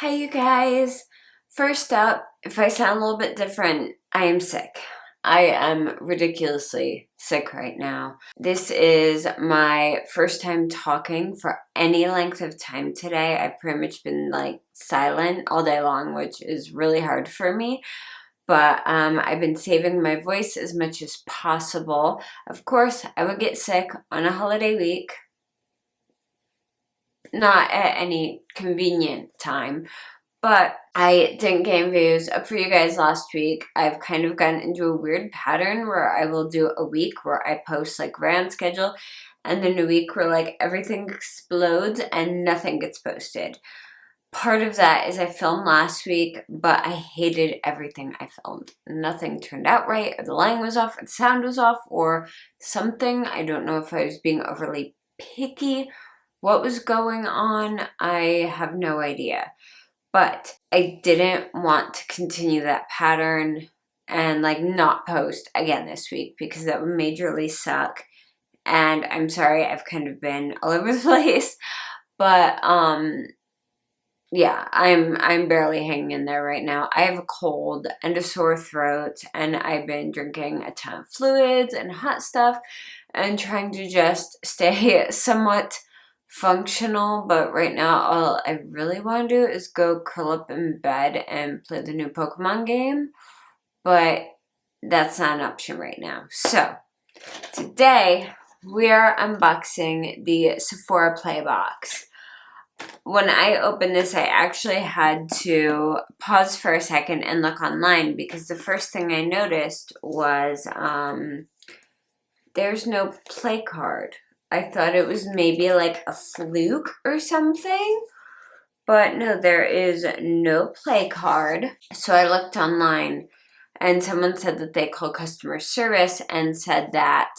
Hi, you guys. First up, if I sound a little bit different, I am sick. I am ridiculously sick right now. This is my first time talking for any length of time today. I've pretty much been like silent all day long, which is really hard for me. But I've been saving my voice as much as possible. Of course, I would get sick on a holiday week, not at any convenient time. But I didn't get any videos up for you guys last week. I've kind of gotten into a weird pattern where I will do a week where I post like right on schedule, and then a week where like everything explodes and nothing gets posted. Part of that is I filmed last week, but I hated everything I filmed. Nothing turned out right, or the lighting was off, or the sound was off, or something. I don't know if I was being overly picky. What was going on? I have no idea. But I didn't want to continue that pattern and like not post again this week because that would majorly suck. And I'm sorry, I've kind of been all over the place. But yeah, I'm barely hanging in there right now. I have a cold and a sore throat, and I've been drinking a ton of fluids and hot stuff and trying to just stay somewhat functional. But right now, all I really want to do is go curl up in bed and play the new Pokemon game. But that's not an option right now. So today we are unboxing the Sephora Play Box. When I opened this, I actually had to pause for a second and look online because the first thing I noticed was there's no play card. I thought it was maybe like a fluke or something, but no, there is no play card. So I looked online and someone said that they called customer service and said that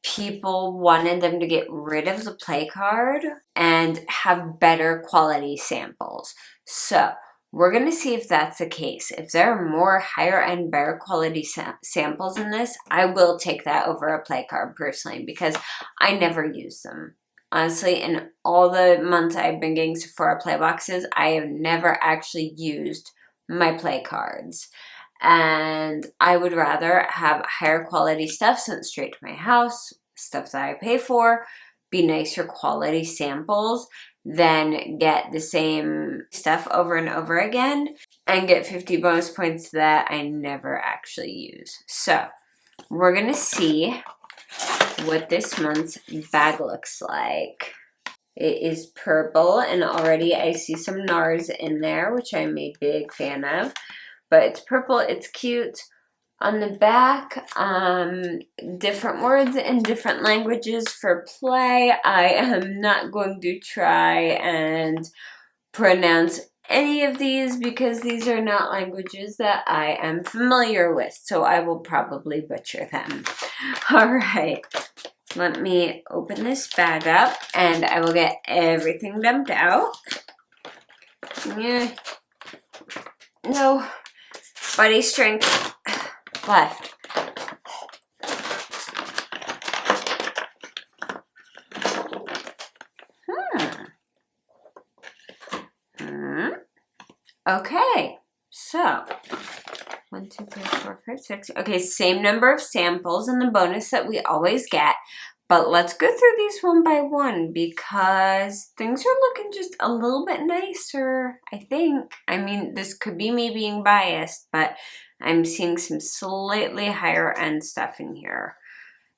people wanted them to get rid of the play card and have better quality samples. So we're going to see if that's the case. If there are more higher end, better quality samples in this, I will take that over a play card personally because I never use them. Honestly, in all the months I've been getting Sephora play boxes, I have never actually used my play cards. And I would rather have higher quality stuff sent straight to my house, stuff that I pay for, be nicer quality samples than get the same stuff over and over again and get 50 bonus points that I never actually use. So we're gonna see what this month's bag looks like. It is purple, and already I see some NARS in there, which I'm a big fan of. But it's purple, it's cute. On the back, different words in different languages for play. I am not going to try and pronounce any of these because these are not languages that I am familiar with, so I will probably butcher them. All right, let me open this bag up and I will get everything dumped out. Yeah. No body strength left. Okay, so 1, 2, 3, 4, 5, 6. Okay, same number of samples in the bonus that we always get. But let's go through these one by one because things are looking just a little bit nicer, I think. I mean, this could be me being biased, but I'm seeing some slightly higher end stuff in here.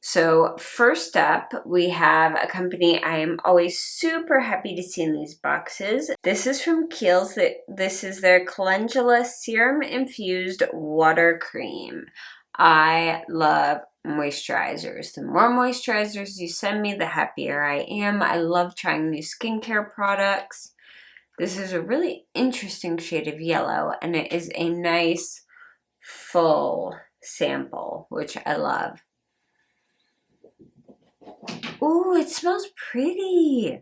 So first up, we have a company I am always super happy to see in these boxes. This is from Kiehl's. This is their Calendula Serum Infused Water Cream. I love moisturizers. The more moisturizers you send me, the happier I am. I love trying new skincare products. This is a really interesting shade of yellow, and it is a nice full sample, which I love. Ooh, it smells pretty.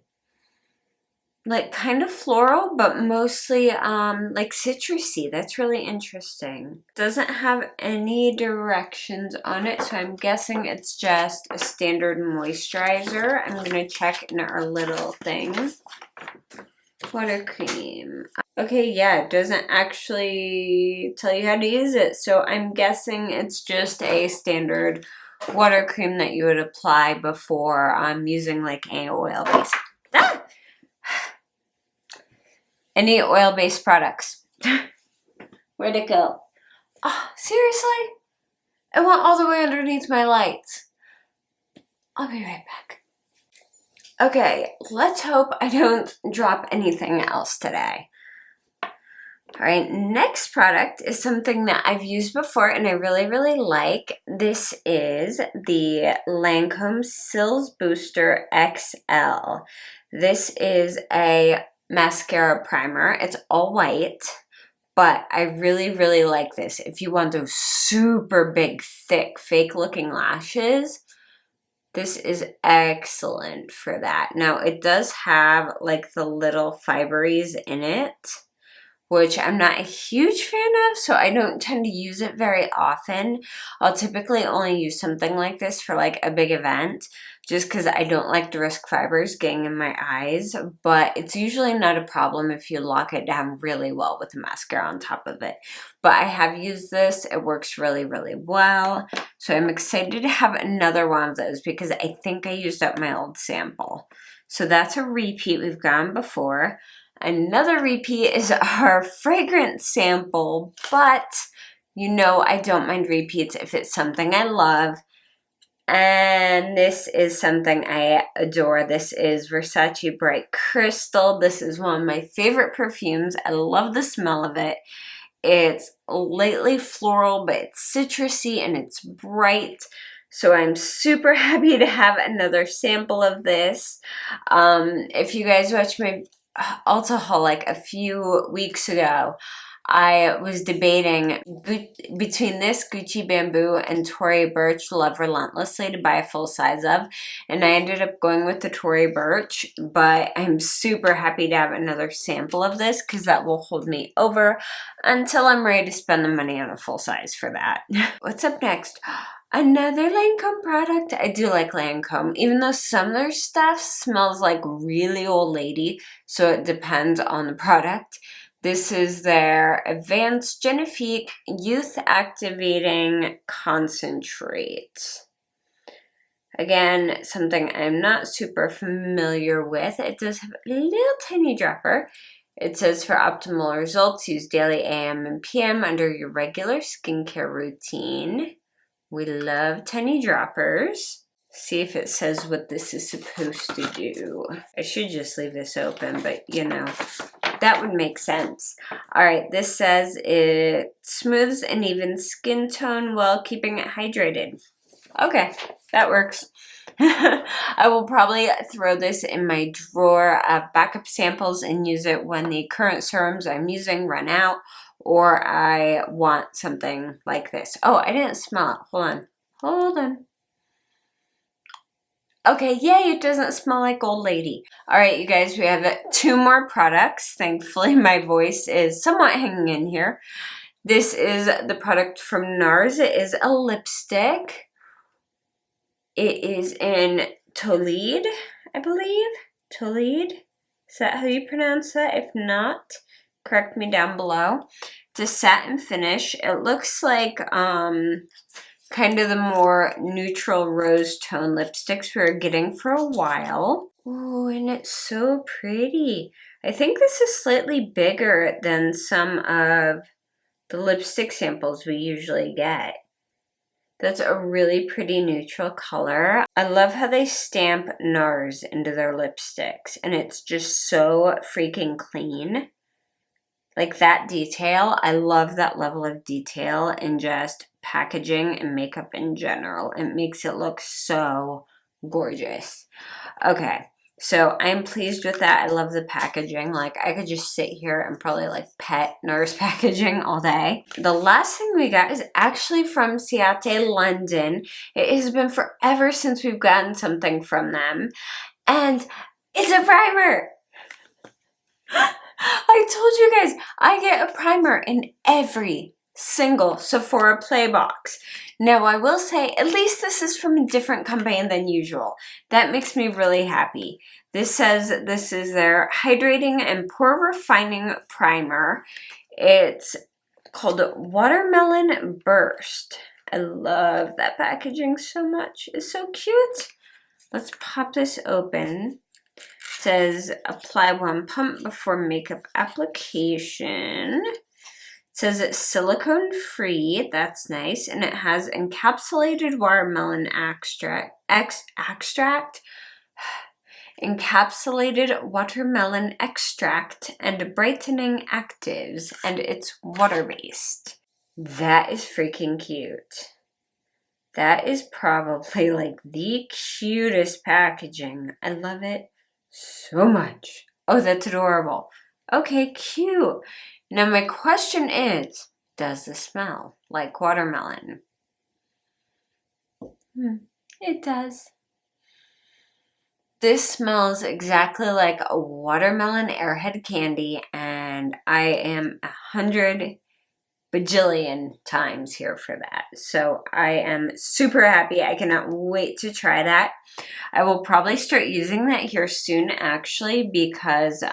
Like kind of floral, but mostly like citrusy. That's really interesting. Doesn't have any directions on it, so I'm guessing it's just a standard moisturizer. I'm gonna check in our little thing. Water cream. Okay, yeah, it doesn't actually tell you how to use it, so I'm guessing it's just a standard water cream that you would apply before using like a oil-based. Any oil-based products. Where'd it go? Oh, seriously? It went all the way underneath my lights. I'll be right back. Okay, let's hope I don't drop anything else today. All right, next product is something that I've used before and I really, really like. This is the Lancome Sills Booster XL. This is a mascara primer. It's all white, but I really, really like this. If you want those super big, thick, fake-looking lashes, this is excellent for that. Now, it does have like the little fiberies in it, which I'm not a huge fan of, so I don't tend to use it very often. I'll typically only use something like this for like a big event, just because I don't like the risk fibers getting in my eyes, but it's usually not a problem if you lock it down really well with the mascara on top of it. But I have used this. It works really, really well. So I'm excited to have another one of those because I think I used up my old sample. So that's a repeat. We've gone before. Another repeat is our fragrance sample, but you know I don't mind repeats if it's something I love. And this is something I adore. This is Versace Bright Crystal. This is one of my favorite perfumes. I love the smell of it. It's lightly floral, but it's citrusy and it's bright. So I'm super happy to have another sample of this. If you guys watched my Ulta haul like a few weeks ago, I was debating between this Gucci Bamboo and Tory Burch Love Relentlessly to buy a full size of, and I ended up going with the Tory Burch, but I'm super happy to have another sample of this because that will hold me over until I'm ready to spend the money on a full size for that. What's up next? Another Lancome product. I do like Lancome, even though some of their stuff smells like really old lady, so it depends on the product. This is their Advanced Genifique Youth Activating Concentrate. Again, something I'm not super familiar with. It does have a little tiny dropper. It says for optimal results, use daily AM and PM under your regular skincare routine. We love tiny droppers. See if it says what this is supposed to do. I should just leave this open, but you know, that would make sense. All right, this says it smooths an even skin tone while keeping it hydrated. Okay, that works. I will probably throw this in my drawer of backup samples and use it when the current serums I'm using run out, or I want something like this. Oh, I didn't smell it. Hold on. Okay, yay, it doesn't smell like old lady. All right, you guys, we have 2 more products. Thankfully, my voice is somewhat hanging in here. This is the product from NARS. It is a lipstick. It is in Tolide, I believe. Tolide? Is that how you pronounce that? If not, correct me down below. It's a satin finish. It looks like kind of the more neutral rose tone lipsticks we were getting for a while. Oh, and it's so pretty. I think this is slightly bigger than some of the lipstick samples we usually get. That's a really pretty neutral color. I love how they stamp NARS into their lipsticks, and it's just so freaking clean. Like that detail, I love that level of detail in just packaging and makeup in general. It makes it look so gorgeous. Okay, so I'm pleased with that. I love the packaging. Like I could just sit here and probably like pet NARS packaging all day. The last thing we got is actually from Ciate London. It has been forever since we've gotten something from them. And it's a primer! I told you guys, I get a primer in every single Sephora Play box. Now, I will say, at least this is from a different company than usual. That makes me really happy. This says this is their Hydrating and Pore Refining Primer. It's called Watermelon Burst. I love that packaging so much. It's so cute. Let's pop this open. It says apply one pump before makeup application. It says it's silicone free. That's nice. And it has encapsulated watermelon extract. Encapsulated watermelon extract and brightening actives, and it's water-based. That is freaking cute. That is probably like the cutest packaging. I love it so much. Oh, that's adorable. Okay, cute. Now my question is, does this smell like watermelon? It does. This smells exactly like a watermelon airhead candy, and I am 100 bajillion times here for that. So I am super happy. I cannot wait to try that. I will probably start using that here soon, actually, because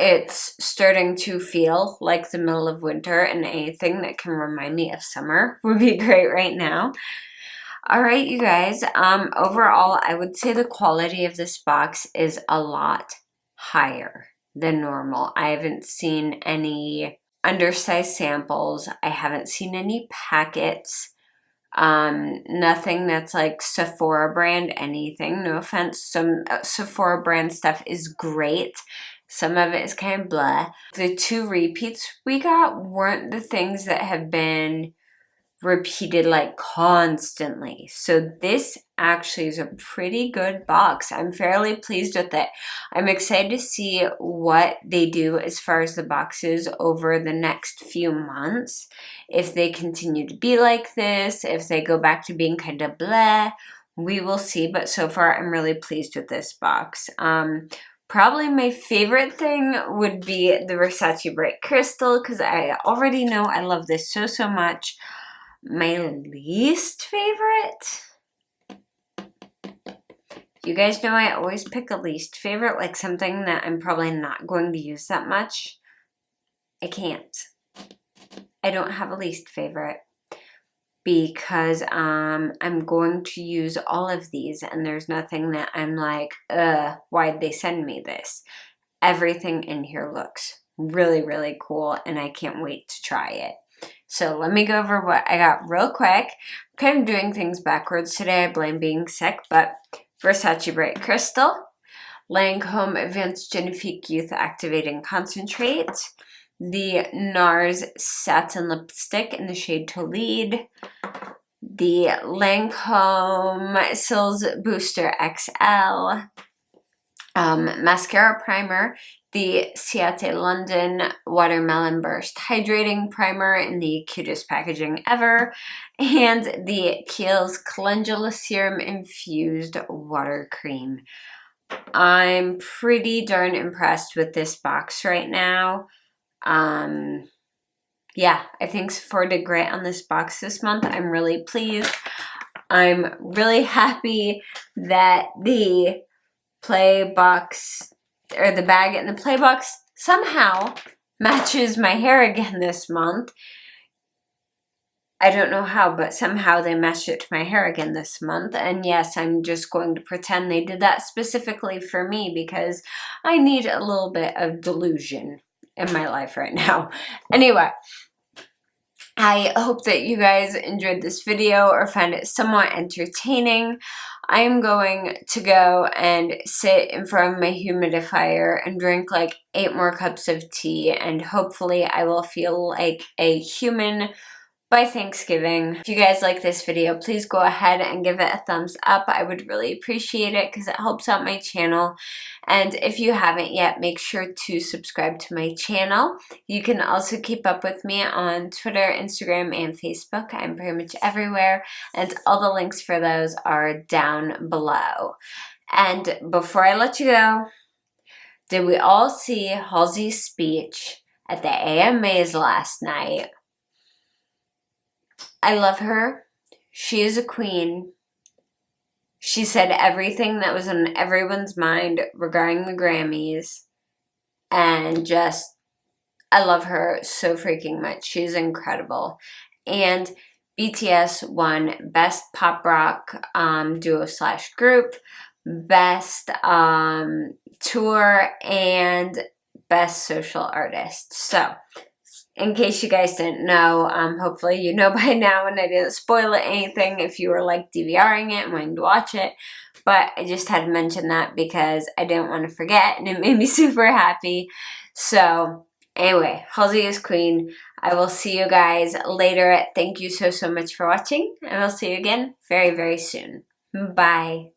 it's starting to feel like the middle of winter, and anything that can remind me of summer would be great right now. All right, you guys, overall, I would say the quality of this box is a lot higher than normal. I haven't seen any undersized samples. I haven't seen any packets. Nothing that's like Sephora brand anything. No offense. Some Sephora brand stuff is great. Some of it is kind of blah. The 2 repeats we got weren't the things that have been repeated like constantly. So this actually is a pretty good box. I'm fairly pleased with it. I'm excited to see what they do as far as the boxes over the next few months. If they continue to be like this, if they go back to being kind of blah, we will see. But so far, I'm really pleased with this box. Probably my favorite thing would be the Versace Bright Crystal, because I already know I love this so much. My least favorite? You guys know I always pick a least favorite, like something that I'm probably not going to use that much. I can't. I don't have a least favorite because I'm going to use all of these, and there's nothing that I'm like, why'd they send me this? Everything in here looks really, really cool, and I can't wait to try it. So let me go over what I got real quick. I'm kind of doing things backwards today. I blame being sick, but Versace Bright Crystal, Lancome Advanced Genifique Youth Activating Concentrate, the NARS Satin Lipstick in the shade To Lead, the Lancome Sills Booster XL, Mascara Primer, the Ciate London Watermelon Burst Hydrating Primer in the cutest packaging ever, and the Kiehl's Calendula Serum Infused Water Cream. I'm pretty darn impressed with this box right now. Yeah, I think Sephora did great on this box this month. I'm really pleased. I'm really happy that the play box, or the bag in the play box, somehow matches my hair again this month. I don't know how, but somehow they matched it to my hair again this month. And yes, I'm just going to pretend they did that specifically for me because I need a little bit of delusion in my life right now. Anyway, I hope that you guys enjoyed this video or found it somewhat entertaining. I am going to go and sit in front of my humidifier and drink like 8 more cups of tea, and hopefully I will feel like a human by Thanksgiving. If you guys like this video, please go ahead and give it a thumbs up. I would really appreciate it because it helps out my channel. And if you haven't yet, make sure to subscribe to my channel. You can also keep up with me on Twitter, Instagram, and Facebook. I'm pretty much everywhere, and all the links for those are down below. And before I let you go, did we all see Halsey's speech at the AMAs last night? I love her. She is a queen. She said everything that was on everyone's mind regarding the Grammys. And just, I love her so freaking much. She's incredible. And BTS won Best Pop Rock Duo / Group, Best Tour, and Best Social Artist. So, in case you guys didn't know, hopefully you know by now and I didn't spoil it anything if you were like DVRing it and wanting to watch it. But I just had to mention that because I didn't want to forget and it made me super happy. So anyway, Halsey is queen. I will see you guys later. Thank you so much for watching, and I'll see you again very, very soon. Bye.